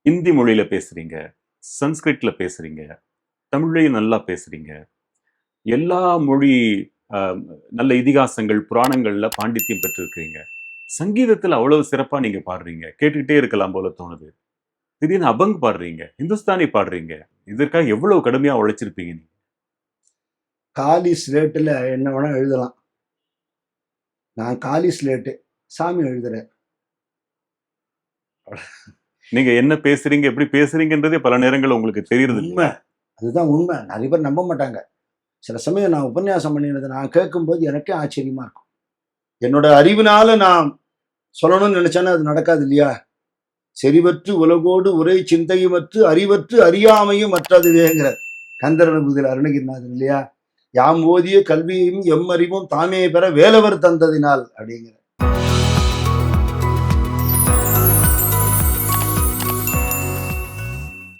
ஹிந்தி மொழியில பேசுறீங்க, சன்ஸ்கிரிட்ல பேசுறீங்க, தமிழ்லையும் நல்லா பேசுறீங்க. எல்லா மொழி அ நல்ல இதிகாசங்கள், புராணங்கள்ல பாண்டித்யம் பெற்றிருக்கிறீங்க. சங்கீதத்துல அவ்வளவு சிறப்பா நீங்க பாடுறீங்க. கேட்டுக்கிட்டே இருக்கலாம் போல தோணுது. திடீர்னு அபங் பாடுறீங்க, இந்துஸ்தானி பாடுறீங்க. இதற்காக எவ்வளவு கடுமையா உழைச்சிருப்பீங்க நீங்க? காலி ஸ்லேட்டுல என்ன வேணா எழுதலாம். நான் காலி ஸ்லேட்டு. சாமி எழுதுறேன். நீங்க என்ன பேசுறீங்க, எப்படி பேசுறீங்கன்றதே பல நேரங்கள்ல உங்களுக்கு தெரியறது இல்ல. உண்மை. அதுதான் உண்மை. நிறைய பேர் நம்ப மாட்டாங்க. சில சமயம் நான் உபன்யாசம் பண்ணினதை நான் கேட்கும்போது எனக்கே ஆச்சரியமா இருக்கும். என்னோட அறிவினால நான் சொல்லணும்னு நினைச்சேன்னா அது நடக்காது இல்லையா? செறிவற்று உலகோடு உரை சிந்தையுமற்று அறிவற்று அறியாமையும் மற்றதுவேங்கிற கந்தரனுபூதியில் அருணகிரிநாதன் இல்லையா? யாம் ஓதிய கல்வியையும் எம் அறிவும் தாமே பெற வேலவர் தந்ததினால் அப்படிங்கிற